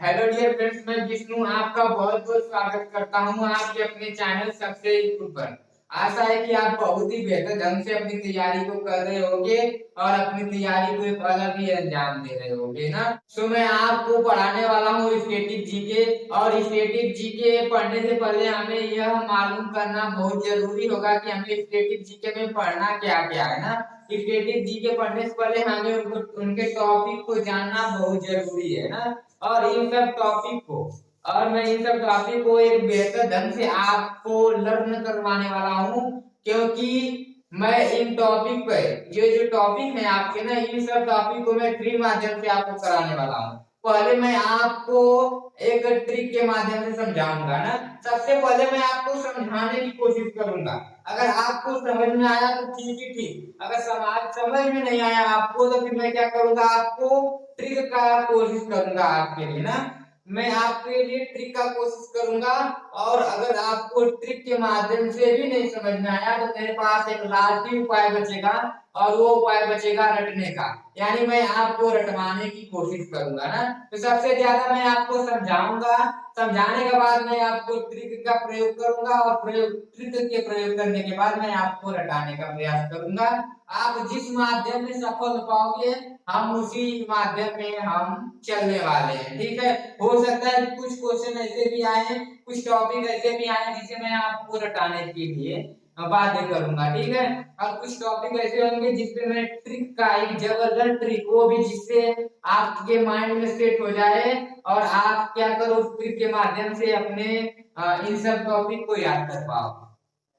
Hello dear friends, मैं विष्णु आपका बहुत बहुत स्वागत करता हूं आपके अपने चैनल सक्सेस यूट्यूब पर। आशा है कि आप बहुत ही बेहतर ढंग से अपनी तैयारी को कर रहे होंगे और अपनी तैयारी को एक अलग ही अंजाम दे रहे होंगे ना। मैं आपको पढ़ाने वाला हूं स्टैटिक जीके। और स्टैटिक जीके पढ़ने से पहले हमें यह मालूम करना बहुत जरूरी होगा कि हमें स्टैटिक जीके में पढ़ना क्या क्या है ना। स्टैटिक जीके पढ़ने से पहले हमें उनके टॉपिक को जानना बहुत जरूरी है ना। और इन सब टॉपिक को मैं इन सब टॉपिक को एक बेहतर ढंग से आपको लर्न करवाने वाला हूँ, क्योंकि मैं इन टॉपिक पे ये जो टॉपिक है आपके ना, इन सब टॉपिक को मैं फ्री माध्यम से आपको कराने वाला हूँ। पहले मैं आपको एक ट्रिक के माध्यम से समझाऊंगा ना। सबसे पहले मैं आपको समझाने की कोशिश करूंगा। अगर आपको समझ में आया तो ठीक ही ठीक, अगर समाज समझ में नहीं आया आपको तो फिर मैं क्या करूंगा, आपको ट्रिक का कोशिश करूंगा आपके लिए ना। मैं आपके लिए ट्रिक का कोशिश करूंगा। और अगर आपको ट्रिक के माध्यम से भी नहीं समझ में आया तो मेरे पास एक लास्ट ही उपाय बचेगा, और वो उपाय बचेगा रटने का। यानी मैं आपको रटवाने की कोशिश करूंगा ना। तो सबसे ज्यादा मैं आपको समझाऊंगा, समझाने के बाद मैं आपको ट्रिक का प्रयोग करूंगा, और ट्रिक के प्रयोग करने के बाद मैं आपको रटाने का प्रयास करूंगा। आप जिस माध्यम में सफल हो पाओगे हम उसी माध्यम में हम चलने वाले हैं, ठीक है। हो सकता है कुछ क्वेश्चन ऐसे भी आए, कुछ टॉपिक ऐसे भी आए जिसे मैं आपको रटाने के लिए बातें करूंगा, ठीक है। और कुछ टॉपिक ऐसे होंगे जिसपे मैं ट्रिक का एक जबरदस्त ट्रिक, वो भी जिससे आपके माइंड में सेट हो जाए और आप क्या करो उस ट्रिक के माध्यम से अपने इन सब टॉपिक को याद कर पाओ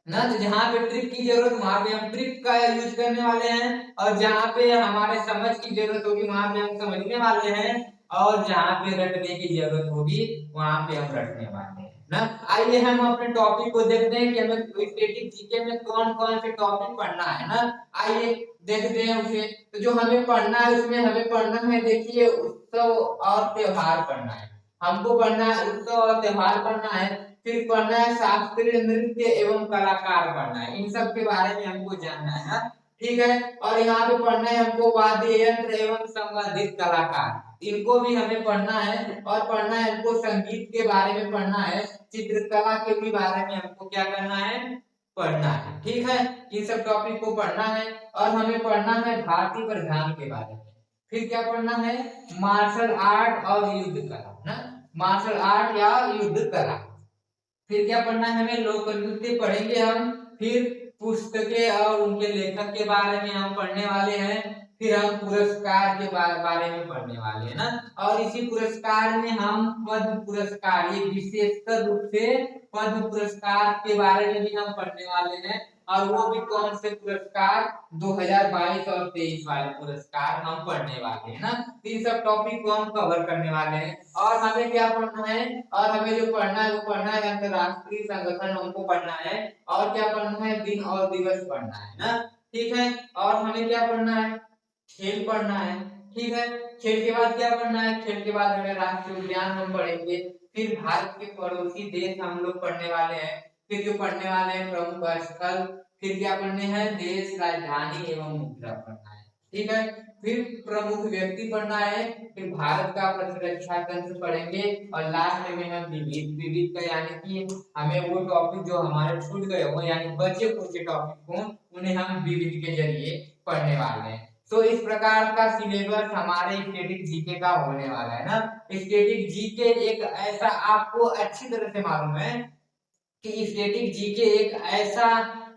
ना। तो जहाँ पे ट्रिक की जरूरत वहां पे हम ट्रिक का यूज करने वाले हैं, और जहाँ पे हमारे समझ की जरूरत होगी वहां पे हम समझने वाले हैं, और जहाँ पे रटने की जरूरत होगी वहां पे हम रटने वाले हैं ना। आइए हम अपने टॉपिक को देखते हैं कि हमें स्टैटिक जीके में कौन कौन से टॉपिक पढ़ना है ना। आइए देखते हैं उसे। तो जो हमें पढ़ना है उसमें हमें पढ़ना है, देखिए, उत्सव और त्योहार पढ़ना है। हमको पढ़ना है उत्सव और त्योहार पढ़ना है। फिर पढ़ना है शास्त्रीय नृत्य एवं कलाकार पढ़ना है। इन सब के बारे में हमको जानना है ना, ठीक है। और यहाँ पे पढ़ना है हमको वाद्य यंत्र एवं संबंधित कलाकार, इनको भी हमें पढ़ना है। और पढ़ना है हमको संगीत के बारे में पढ़ना है, चित्रकला के भी बारे में हमको क्या करना है, पढ़ना है, ठीक है। इन सब टॉपिक को पढ़ना है। और हमें पढ़ना है भारतीय परिधान के बारे में। फिर क्या पढ़ना है, मार्शल आर्ट और युद्ध कला ना, मार्शल आर्ट या युद्ध कला। फिर क्या पढ़ना है, हमें लोक नृत्य पढ़ेंगे हम। फिर पुस्तकें और उनके लेखक के बारे में हम पढ़ने वाले हैं। फिर हम पुरस्कार के बारे में पढ़ने वाले हैं ना। और इसी पुरस्कार में हम पद्म पुरस्कार, ये विशेषकर रूप से पद्म पुरस्कार के बारे में भी हम पढ़ने वाले हैं। और वो भी कौन से पुरस्कार, 2022 और 23 वाले पुरस्कार हम पढ़ने वाले हैं ना। इन सब टॉपिक को हम कवर करने वाले हैं। और हमें क्या पढ़ना है, और हमें जो पढ़ना है वो पढ़ना है अंतरराष्ट्रीय संगठन हमको पढ़ना है। और क्या पढ़ना है, दिन और दिवस पढ़ना है ना, ठीक है। और हमें क्या पढ़ना है, खेल पढ़ना है, ठीक है। खेल के बाद क्या पढ़ना है, खेल के बाद हमें राष्ट्रीय उद्यान हम पढ़ेंगे। फिर भारत के पड़ोसी देश हम लोग पढ़ने वाले हैं। फिर जो पढ़ने वाले हैं प्रमुख स्थल। फिर क्या पढ़ने हैं, देश, राजधानी एवं मुद्रा पढ़ना है, ठीक है। फिर प्रमुख व्यक्ति पढ़ना है। फिर भारत का प्रतिरक्षा तंत्र पढ़ेंगे। और लास्ट में हम विविध विविध का, यानी कि हमें वो टॉपिक जो हमारे छूट गए हो, यानी बचे कुछ टॉपिक को, उन्हें हम विविध के जरिए पढ़ने वाले हैं। तो इस प्रकार का सिलेबस हमारे स्टैटिक जीके का होने वाला है ना। स्टैटिक जीके एक ऐसा, आपको अच्छी तरह से मालूम है कि स्टैटिक जीके एक ऐसा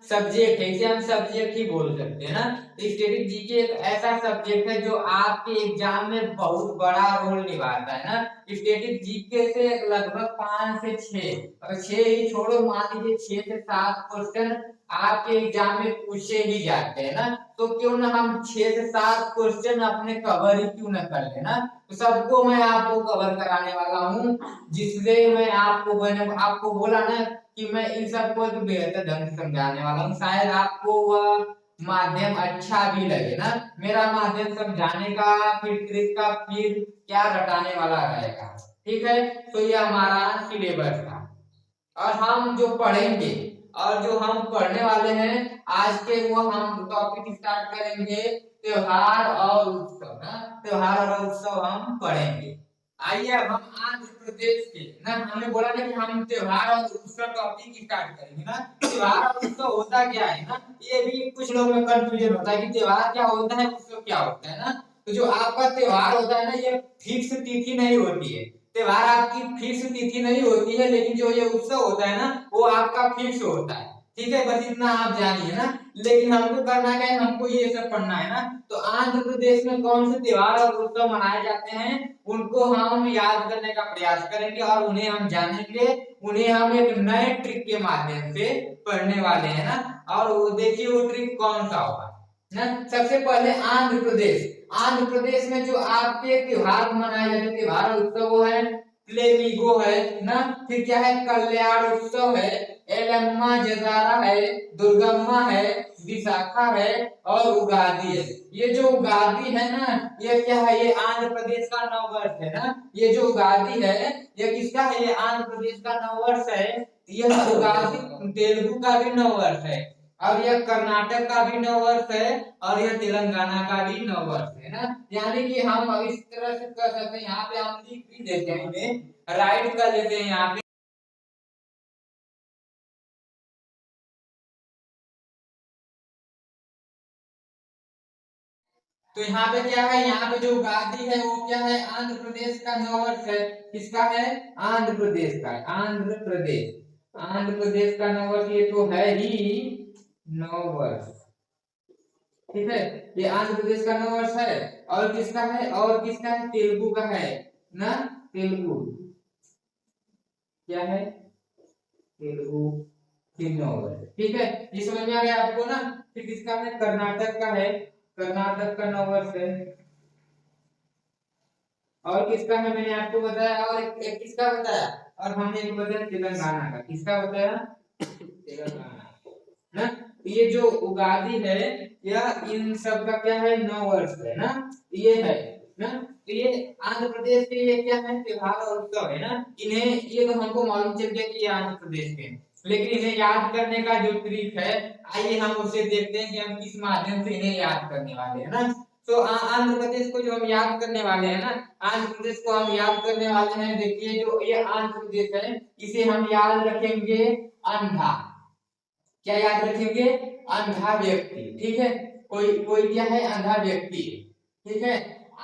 सब्जेक्ट है, इसे हम सब्जेक्ट ही बोल सकते हैं ना। स्टैटिक जीके एक ऐसा सब्जेक्ट है जो आपके एग्जाम में बहुत बड़ा रोल निभाता है ना। स्टैटिक जीके से लगभग 5 से 6, अगर 6 ही छोड़ो, मान लीजिए 6 से 7 क्वेश्चन आपके एग्जाम में पूछे ही जाते हैं ना। तो क्यों ना हम 6 से 7 क्वेश्चन अपने कवर ही क्यों ना कर लेना। तो सबको मैं आपको कवर कराने वाला हूँ, जिससे मैं मैंने आपको बोला ना कि मैं इन सबको एक बेहतर ढंग से समझाने वाला हूँ। शायद आपको वह माध्यम अच्छा भी लगे ना, मेरा माध्यम समझाने का, फिर ट्रिक का, फिर क्या रटाने वाला रहेगा, ठीक है। तो ये हमारा सिलेबस था। और हम जो पढ़ेंगे और जो हम पढ़ने वाले हैं आज के, वो हम टॉपिक स्टार्ट करेंगे त्योहार और उत्सव ना। त्योहार और उत्सव हम पढ़ेंगे। आइए अब हम आज प्रदेश के ना, हमने बोला ना कि हम त्योहार और उत्सव टॉपिक स्टार्ट करेंगे ना। त्योहार और उत्सव होता क्या है ना, ये भी कुछ लोगों में कंफ्यूजन होता है कि त्योहार क्या होता है, उत्सव क्या होता है ना। तो जो आपका त्योहार होता है ना, ये फिक्स तिथि नहीं होती है, त्योहार आपकी फिक्स तिथि नहीं होती है, लेकिन जो ये उत्सव होता है ना, वो आपका फिक्स होता है। ठीक है, बस इतना आप जानिए ना। लेकिन हमको करना क्या है, हमको ये सब पढ़ना है ना। तो आंध्र प्रदेश में कौन से त्योहार और उत्सव मनाए जाते हैं, उनको हम याद करने का प्रयास करेंगे और उन्हें हम जानेंगे। उन्हें हम एक नए ट्रिक के माध्यम से पढ़ने वाले हैं ना। और वो देखिए वो ट्रिक कौन सा होगा ना। सबसे पहले आंध्र प्रदेश, आंध्र प्रदेश में जो आपके त्योहार मनाए जाते हैं, त्योहार और उत्सव, वो है प्लेमिगो है ना, फिर क्या है, कल्याण उत्सव है, एलम्मा जजारा है, दुर्गम्मा है, विशाखा है और उगादी है। ये जो उगादी है ना, ये क्या है, ये आंध्र प्रदेश का नववर्ष है ना। ये जो उगादी है, ये किसका है, ये आंध्र प्रदेश का नववर्ष है। यह उगादी तेलुगु का भी नववर्ष है, और यह कर्नाटक का भी नववर्ष है, और यह तेलंगाना का भी नववर्ष है ना। यानी कि हम इस तरह से कर सकते हैं, यहाँ पे हम लिख भी देते हैं, इन्हें राइट कर लेते हैं यहाँ पे। तो यहाँ पे क्या है, यहाँ पे जो उगादी है वो क्या है, आंध्र प्रदेश का नववर्ष है। किसका है, आंध्र प्रदेश का, आंध्र प्रदेश, आंध्र प्रदेश का नववर्ष ये तो है ही नववर्ष। ठीक है, ये आंध्र प्रदेश का नववर्ष है। और किसका है, और किसका है, तेलुगु का है ना। तेलुगु क्या है, तेलुगु की नववर्ष। ठीक है, ये समझ में आ गया आपको ना। फिर किसका है, कर्नाटक का है, कर्नाटक का नववर्ष है। और किसका है, मैंने आपको बताया, और एक किसका बताया, और हमने एक बताया तेलंगाना का। किसका बताया, तेलंगाना ना। ये जो उगादी है, यह इन सब का क्या है, नववर्ष है ना। ये है ना। तो ये आंध्र प्रदेश के ये क्या है, त्योहार और उत्सव है ना। इन्हें ये तो हमको मालूम चल गया कि ये आंध्र प्रदेश के, लेकिन इन्हें याद करने का जो ट्रिक है, आइए हम उसे देखते हैं कि हम किस माध्यम से इन्हें याद करने वाले हैं ना। तो आंध्र प्रदेश को जो हम याद करने वाले हैं ना, आंध्र प्रदेश को हम याद करने वाले हैं। देखिए जो ये आंध्र प्रदेश है, इसे हम याद रखेंगे अंधा। क्या याद रखेंगे, अंधा व्यक्ति। ठीक है, कोई कोई क्या है, अंधा व्यक्ति। ठीक है,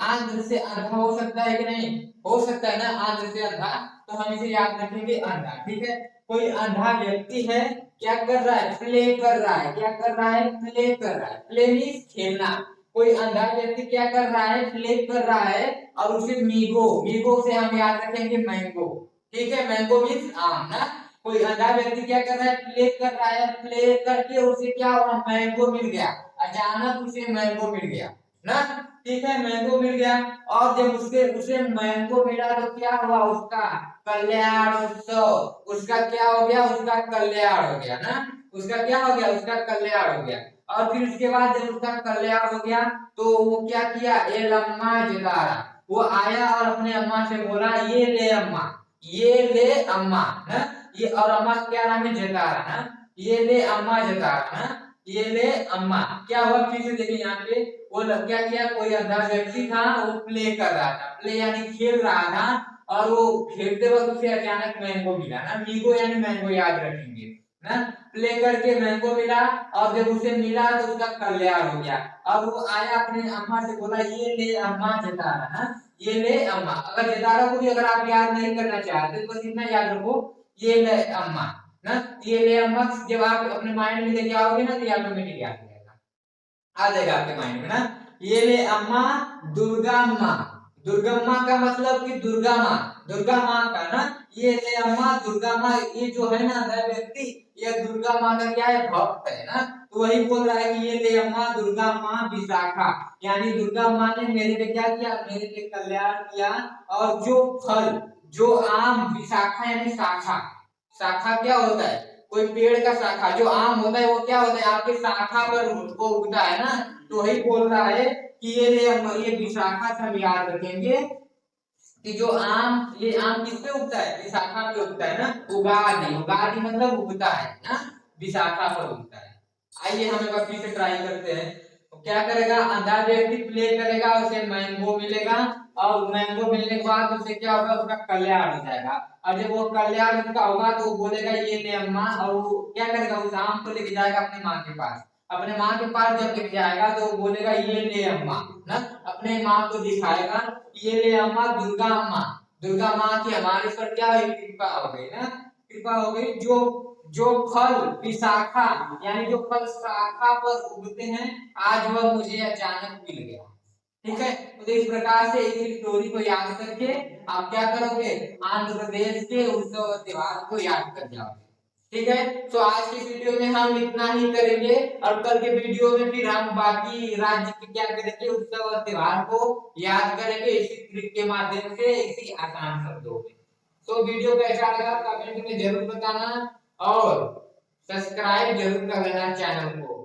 आंध्र से अंधा हो सकता है कि नहीं, हो सकता है ना, आंध्र से अंधा, तो हम इसे याद रखेंगे अंधा। ठीक है, कोई अंधा व्यक्ति है, क्या कर रहा है, प्ले कर रहा है। क्या कर रहा है, प्ले कर रहा है। प्ले मीन्स खेलना। कोई अंधा व्यक्ति क्या कर रहा है, प्ले कर रहा है, और उसे मीगो, मीगो से हम याद रखेंगे मैंगो। ठीक है, मैंगो मीन्स आम ना। कोई अंधा व्यक्ति क्या कर रहा है, प्ले कर रहा है, प्ले करके उसे क्या हुआ, मैंगो मिल गया। अचानक उसे मैंगो मिल गया ना। ठीक है, मैंगो मिल गया, और जब उसे मैंगो मिला तो क्या हुआ, उसका कल्याण उत्सव। उसका क्या हो गया, उसका कल्याण हो गया ना। उसका क्या हो गया, उसका कल्याण हो गया। और फिर उसके बाद जब उसका कल्याण हो गया, तो वो क्या किया, ए लम्मा जतारा, वो आया और अपने अम्मा से बोला, ये ले अम्मा, ये ले अम्मा ना। ये और अम्मा क्या नाम है, जतारा ना। ये ले अम्मा जतारा ना, ये ले अम्मा। क्या हुआ, फिर से देखिए यहाँ पे, वो क्या किया, कोई अंधा व्यक्ति था, वो प्ले कर रहा था, प्ले यानी खेल रहा था, और वो खेलते वक्त उसे अचानक मैंगो मिला ना। मीगो यानी मैंगो याद रखेंगे ना। प्ले करके मैंगो मिला, और जब उसे मिला तो उसका कल्याण हो गया। अब वो आया अपने अम्मा से बोला, ये ले अम्मा जतारा ना, ये ले अम्मा। अगर जतारा को भी अगर आप याद नहीं करना चाहते तो बस इतना याद रखो, ये ले अम्मा ना। ये ले अम्मा जब आप अपने माइंड में लेके आओगे ना, तो ये ऑटोमेटिक याद आ जाएगा आपके माइंड में ना। ये ले अम्मा दुर्गा माँ, दुर्गा माँ का मतलब कि दुर्गा माँ, दुर्गा माँ का ना। ये ले अम्मा दुर्गा माँ, ये जो है ना वह व्यक्ति, ये दुर्गा माँ का क्या है, भक्त है ना। तो वही बोल रहा है कि ये ले अम्मा दुर्गा माँ विशाखा, यानी दुर्गा माँ ने मेरे पे क्या किया, मेरे पे कल्याण किया। और जो फल, जो आम, विशाखा यानी शाखा, शाखा क्या होता है, कोई पेड़ का शाखा, जो आम होता है वो क्या होता है, आपके शाखा पर वो उगता है ना। तो वही बोल रहा है कि ये विशाखा से हम याद रखेंगे कि जो आम, ये आम किस पे उगता है, विशाखा पे उगता है ना। उगादी, उगादी मतलब उगता है ना, विशाखा पर उगता है। आइए हम एक बार फिर से ट्राई करते हैं। क्या करेगा, अंधा व्यक्ति प्ले करेगा, उसे मैंगो मिलेगा, और मैंगो मिलने के बाद उसे क्या होगा, उसका कल्याण हो जाएगा। और जब वो कल्याण उसका होगा तो वो बोलेगा ये ले अम्मा, और वो क्या करेगा, उस आम को लेके जाएगा अपनी माँ के पास। अपने माँ के पास जब लेके जाएगा तो वो बोलेगा ये ले अम्मा ना, अपने माँ को दिखाएगा, ये ले अम्मा, दुर्गा अम्मा, दुर्गा माँ की हमारे पर क्या हुई, कृपा हो गई ना, कृपा हो गई। जो जो फल विशाखा यानी जो फल शाखा पर उगते हैं, आज वह मुझे अचानक मिल गया। ठीक है, तो इस प्रकार से इस स्टोरी को याद करके आप क्या करोगे, आंध्र प्रदेश के उत्सव और त्योहार को याद कर जाओगे। ठीक है, तो आज की वीडियो में हम इतना ही करेंगे, और कल के वीडियो में फिर हम बाकी राज्य के क्या करेंगे, उत्सव और त्योहार को याद करेंगे इसी ट्रिक के माध्यम से, इसी आसान शब्दों में। तो वीडियो कैसा लगा कमेंट में जरूर बताना, और सब्सक्राइब जरूर कर लेना चैनल को।